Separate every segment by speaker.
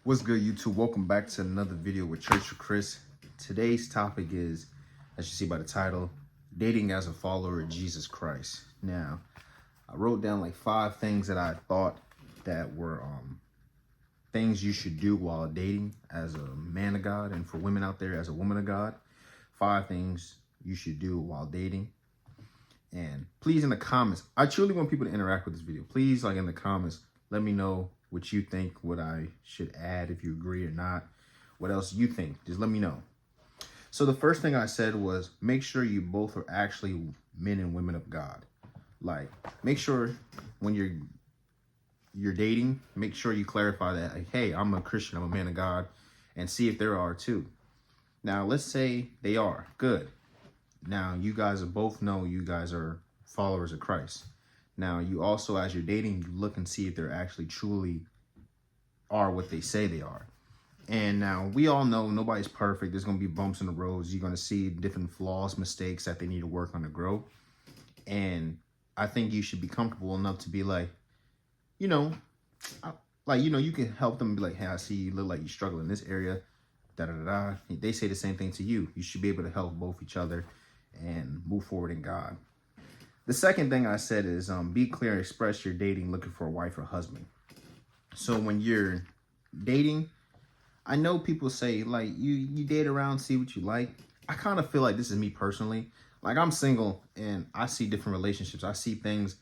Speaker 1: What's good, YouTube? Welcome back to another video with Church with Chris. Today's topic is, as you see by the title, dating as a follower of Jesus Christ. Now, I wrote down like 5 things that I thought that were things you should do while dating as a man of God, and for women out there as a woman of God. 5 things you should do while dating. And please, in the comments, I truly want people to interact with this video. Please, like in the comments, let me know what you think, what I should add, if you agree or not, what else you think. Just let me know. So the first thing I said was, make sure you both are actually men and women of God. Like, make sure when you're dating, make sure you clarify that, like, hey, I'm a Christian, I'm a man of God, and see if there are too. Now, let's say they are. Good. Now, you guys both know you guys are followers of Christ. Now, you also, as you're dating, you look and see if they're actually truly are what they say they are. And now, we all know nobody's perfect. There's going to be bumps in the roads. You're going to see different flaws, mistakes that they need to work on to grow. And I think you should be comfortable enough to be like, you can help them be like, hey, I see you look like you struggle in this area. Da-da-da-da. They say the same thing to you. You should be able to help both each other and move forward in God. The second thing I said is be clear and express you're dating, looking for a wife or husband. So when you're dating, I know people say, like, you date around, see what you like. I kind of feel like, this is me personally. Like, I'm single and I see different relationships. I see things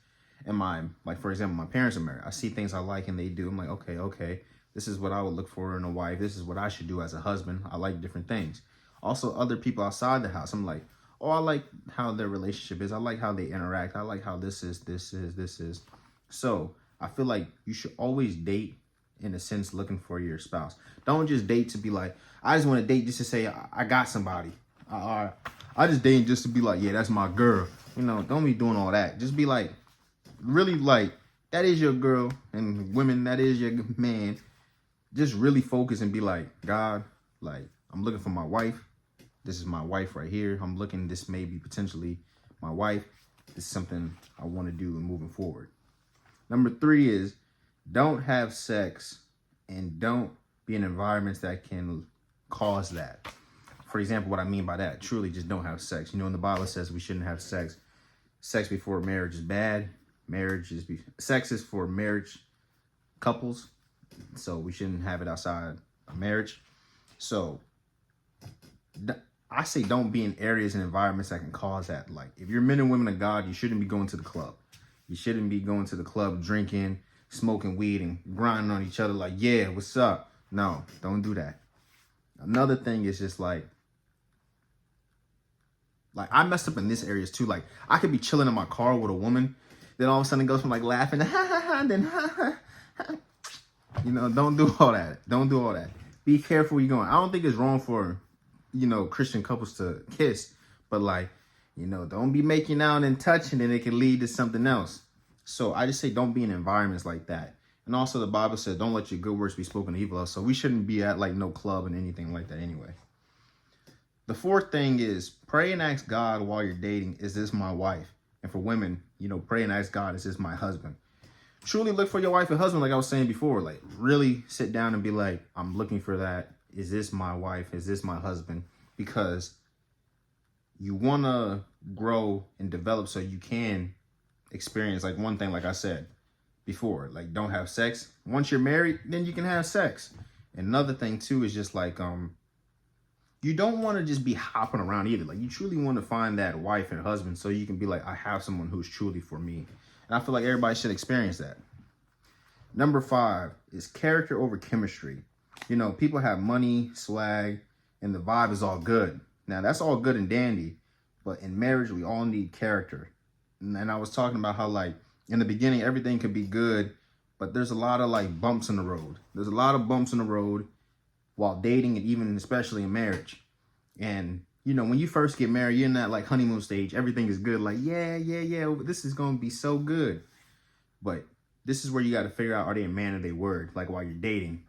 Speaker 1: in like, for example, my parents are married. I see things I like and they do. I'm like, okay. This is what I would look for in a wife. This is what I should do as a husband. I like different things. Also, other people outside the house, I'm like, oh, I like how their relationship is. I like how they interact. I like how this is. So I feel like you should always date, in a sense, looking for your spouse. Don't just date to be like, I just want to date just to say I got somebody. I just date just to be like, yeah, that's my girl. Don't be doing all that. Just be like, really, like, that is your girl. And women, that is your man. Just really focus and be like, God, like, I'm looking for my wife. This is my wife right here. I'm looking, this may be potentially my wife. This is something I want to do and moving forward. Number 3 is, don't have sex and don't be in environments that can cause that. For example, what I mean by that, truly just don't have sex. In the Bible says we shouldn't have sex. Sex before marriage is bad. Sex is for marriage couples. So we shouldn't have it outside of marriage. So I say don't be in areas and environments that can cause that. Like, if you're men and women of God, you shouldn't be going to the club. You shouldn't be going to the club, drinking, smoking weed, and grinding on each other like, yeah, what's up? No, don't do that. Another thing is just like I messed up in this areas too. Like, I could be chilling in my car with a woman, then all of a sudden it goes from like laughing to ha ha ha, and then ha ha ha. Don't do all that. Don't do all that. Be careful where you're going. I don't think it's wrong for Christian couples to kiss, but like, don't be making out and touching, and it can lead to something else. So I just say don't be in environments like that. And also the Bible said, don't let your good words be spoken evil of. So we shouldn't be at like no club and anything like that anyway. The 4th thing is, pray and ask God while you're dating, is this my wife? And for women, pray and ask God, is this my husband? Truly look for your wife and husband, like I was saying before. Like, really sit down and be like, I'm looking for that. Is this my wife? Is this my husband? Because you want to grow and develop so you can experience, like, one thing, like I said before, like, don't have sex. Once you're married, then you can have sex. And another thing too is just like, you don't want to just be hopping around either. Like, you truly want to find that wife and husband so you can be like, I have someone who's truly for me. And I feel like everybody should experience that. Number 5 is character over chemistry. People have money, swag, and the vibe is all good. Now, that's all good and dandy, but in marriage, we all need character. And I was talking about how, like, in the beginning, everything could be good, but there's a lot of, like, bumps in the road. There's a lot of bumps in the road while dating, and even especially in marriage. And, when you first get married, you're in that, like, honeymoon stage. Everything is good. Like, yeah, this is going to be so good. But this is where you got to figure out, are they a man of their word? Like, while you're dating.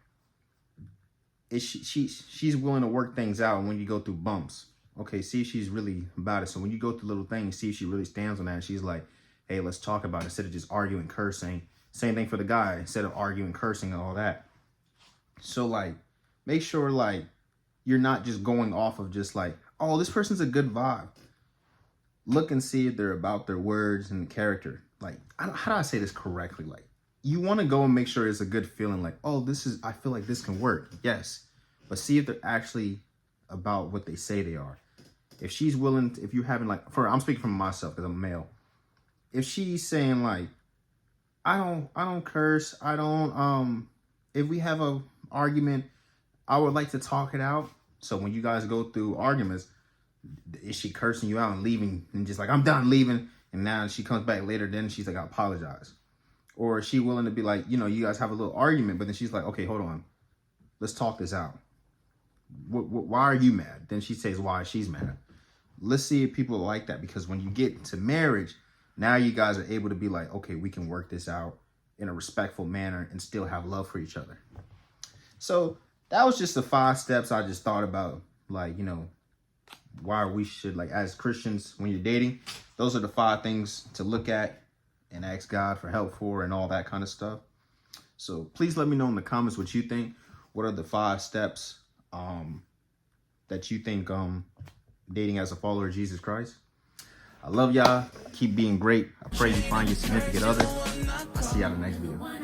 Speaker 1: She's willing to work things out when you go through bumps. Okay, see if she's really about it. So when you go through little things, see if she really stands on that. And she's like, hey, let's talk about it, instead of just arguing, cursing. Same thing for the guy, instead of arguing, cursing, and all that. So like, make sure like you're not just going off of just like, oh, this person's a good vibe. Look and see if they're about their words and character. Like, how do I say this correctly? Like, you want to go and make sure it's a good feeling. Like, oh, I feel like this can work. Yes. But see if they're actually about what they say they are. If she's willing, if you're having like, I'm speaking from myself because I'm a male. If she's saying like, I don't curse. If we have a argument, I would like to talk it out. So when you guys go through arguments, is she cursing you out and leaving and just like, I'm done leaving? And now she comes back later, then she's like, I apologize. Or is she willing to be like, you know, you guys have a little argument, but then she's like, okay, hold on. Let's talk this out. Why are you mad? Then she says why she's mad. Let's see if people are like that, because when you get to marriage, now you guys are able to be like, okay, we can work this out in a respectful manner and still have love for each other. So that was just the 5 steps I just thought about, like, you know, why we should, like, as Christians, when you're dating, those are the 5 things to look at and ask God for help for and all that kind of stuff. So please let me know in the comments what you think. What are the 5 steps that you think dating as a follower of Jesus Christ? I love y'all. Keep being great. I pray you find your significant other. I'll see y'all in the next video.